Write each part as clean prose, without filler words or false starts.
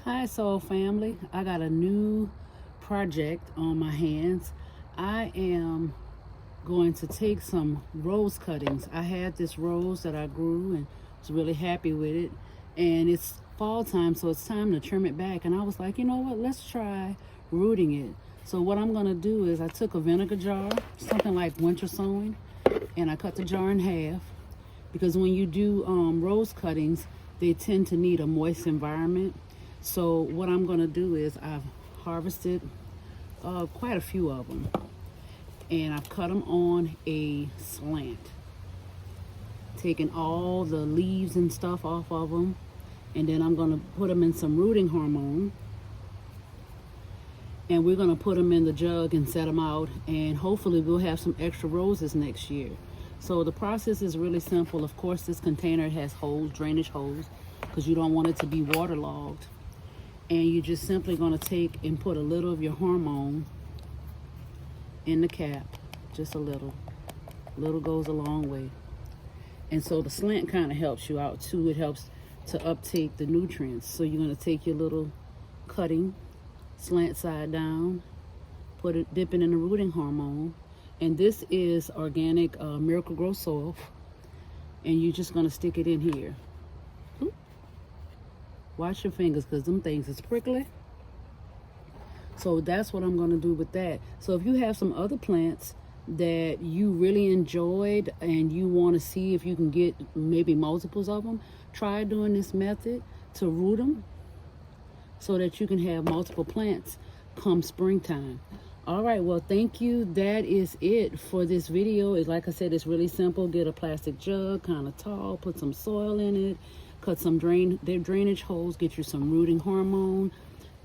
Hi, Soul Family. I got a new project on my hands. I am going to take some rose cuttings. I had this rose that I grew and was really happy with it. And it's fall time, so it's time to trim it back. And I was like, you know what? Let's try rooting it. So what I'm going to do is I took a vinegar jar, something like winter sowing, and I cut the jar in half because when you do rose cuttings, they tend to need a moist environment. So what I'm going to do is I've harvested quite a few of them, and I've cut them on a slant, taking all the leaves and stuff off of them, and then I'm going to put them in some rooting hormone, and we're going to put them in the jug and set them out, and hopefully we'll have some extra roses next year. So the process is really simple. Of course, this container has holes, drainage holes, because you don't want it to be waterlogged. And you're just simply going to take and put a little of your hormone in the cap, just a little. Little goes a long way. And so the slant kind of helps you out too. It helps to uptake the nutrients. So you're going to take your little cutting, slant side down, dip it in the rooting hormone. And this is organic Miracle Grow soil. And you're just going to stick it in here. Wash your fingers because them things is prickly. So that's what I'm going to do with that. So if you have some other plants that you really enjoyed and you want to see if you can get maybe multiples of them, try doing this method to root them so that you can have multiple plants come springtime. All right, well, thank you. That is it for this video. Like I said, it's really simple. Get a plastic jug, kind of tall, put some soil in it, cut some drainage holes, get you some rooting hormone,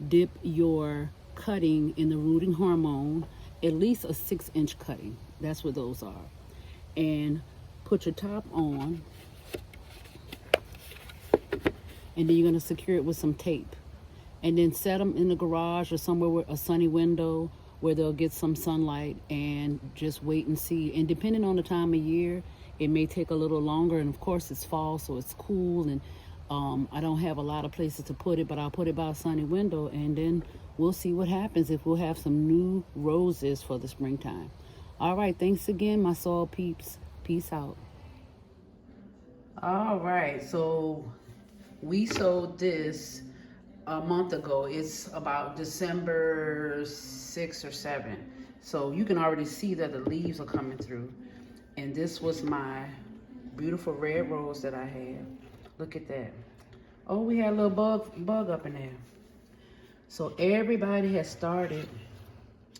dip your cutting in the rooting hormone, at least a 6-inch cutting. That's what those are. And put your top on, and then you're going to secure it with some tape. And then set them in the garage or somewhere with a sunny window where they'll get some sunlight, and just wait and see. And depending on the time of year, it may take a little longer. And of course it's fall, so it's cool, and I don't have a lot of places to put it, but I'll put it by a sunny window, and then we'll see what happens if we'll have some new roses for the springtime. All right, thanks again, my soil peeps. Peace out. All right, so we sowed this a month ago. It's about December 6th or 7th. So you can already see that the leaves are coming through. And this was my beautiful red rose that I had. Look at that. Oh, we had a little bug up in there. So everybody has started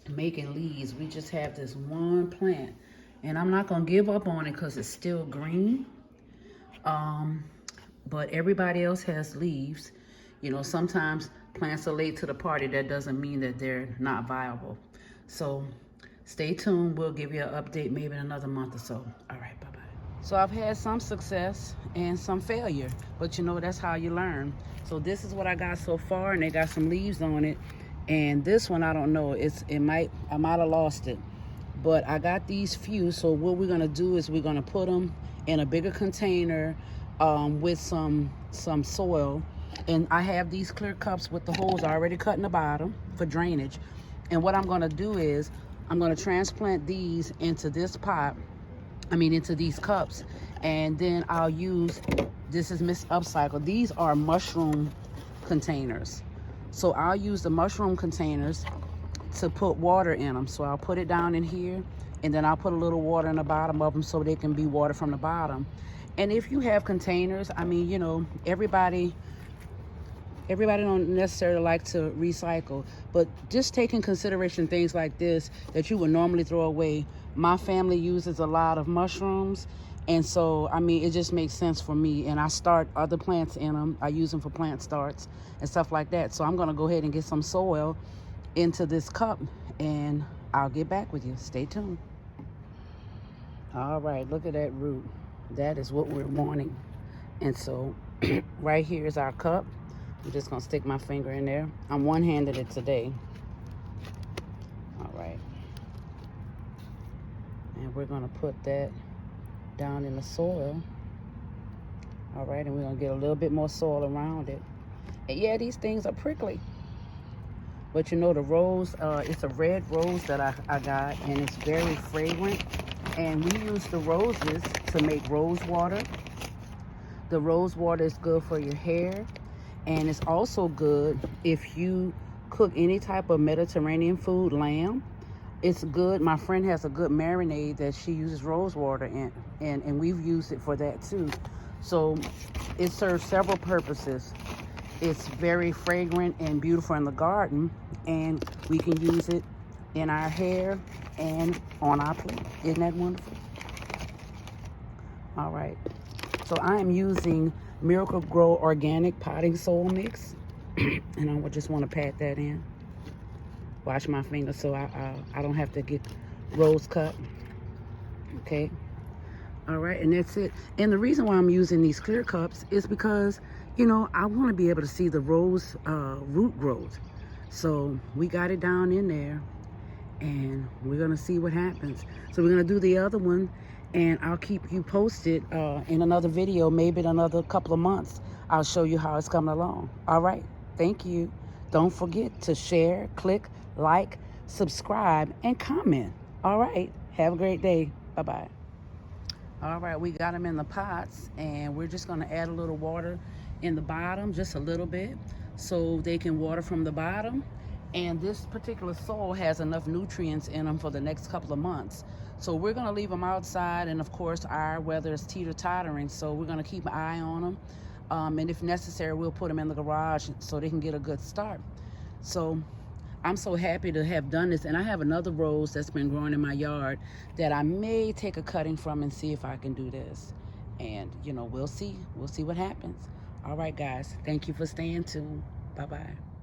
making leaves. We just have this one plant. And I'm not going to give up on it because it's still green. But everybody else has leaves. You know, sometimes plants are late to the party. That doesn't mean that they're not viable. So stay tuned. We'll give you an update maybe in another month or so. All right, bye-bye. So I've had some success and some failure, but you know, that's how you learn. So this is what I got so far, and they got some leaves on it. And this one, I don't know. I might have lost it, but I got these few. So what we're gonna do is we're gonna put them in a bigger container with some soil. And I have these clear cups with the holes already cut in the bottom for drainage. And what I'm gonna do is I'm gonna transplant these into this pot, into these cups, and then I'll use, this is Miss Upcycle. These are mushroom containers. So I'll use the mushroom containers to put water in them. So I'll put it down in here, and then I'll put a little water in the bottom of them so they can be water from the bottom. And if you have containers, you know, everybody don't necessarily like to recycle, but just take in consideration things like this that you would normally throw away. My family uses a lot of mushrooms, and so it just makes sense for me. And I start other plants in them. I use them for plant starts and stuff like that. So I'm gonna go ahead and get some soil into this cup, and I'll get back with you. Stay tuned. All right, look at that root. That is what we're wanting. And so right here is our cup. I'm just gonna stick my finger in there. I'm one-handed it today. All right. And we're gonna put that down in the soil. All right, and we're gonna get a little bit more soil around it. Yeah, these things are prickly. But you know, the rose, it's a red rose that I got, and it's very fragrant. And we use the roses to make rose water. The rose water is good for your hair, and it's also good if you cook any type of Mediterranean food, lamb. It's good. My friend has a good marinade that she uses rose water in, and we've used it for that too. So it serves several purposes. It's very fragrant and beautiful in the garden, and we can use it in our hair and on our plate. Isn't that wonderful? All right. So I am using Miracle Grow Organic Potting Soil Mix, and I just want to pat that in. Wash my fingers so I don't have to get rose cut. Okay. All right, and that's it. And the reason why I'm using these clear cups is because, you know, I want to be able to see the rose root growth. So we got it down in there, and we're going to see what happens. So we're going to do the other one, and I'll keep you posted in another video, maybe in another couple of months. I'll show you how it's coming along. All right, thank you. Don't forget to share, click, like, subscribe, and comment. All right, have a great day. Bye-bye. All right, we got them in the pots, and we're just going to add a little water in the bottom, just a little bit, so they can water from the bottom. And this particular soil has enough nutrients in them for the next couple of months. So we're going to leave them outside, and of course our weather is teeter-tottering, so we're going to keep an eye on them. And if necessary, we'll put them in the garage so they can get a good start. So I'm so happy to have done this, and I have another rose that's been growing in my yard that I may take a cutting from and see if I can do this. And, you know, we'll see what happens. All right, guys, thank you for staying tuned. Bye-bye.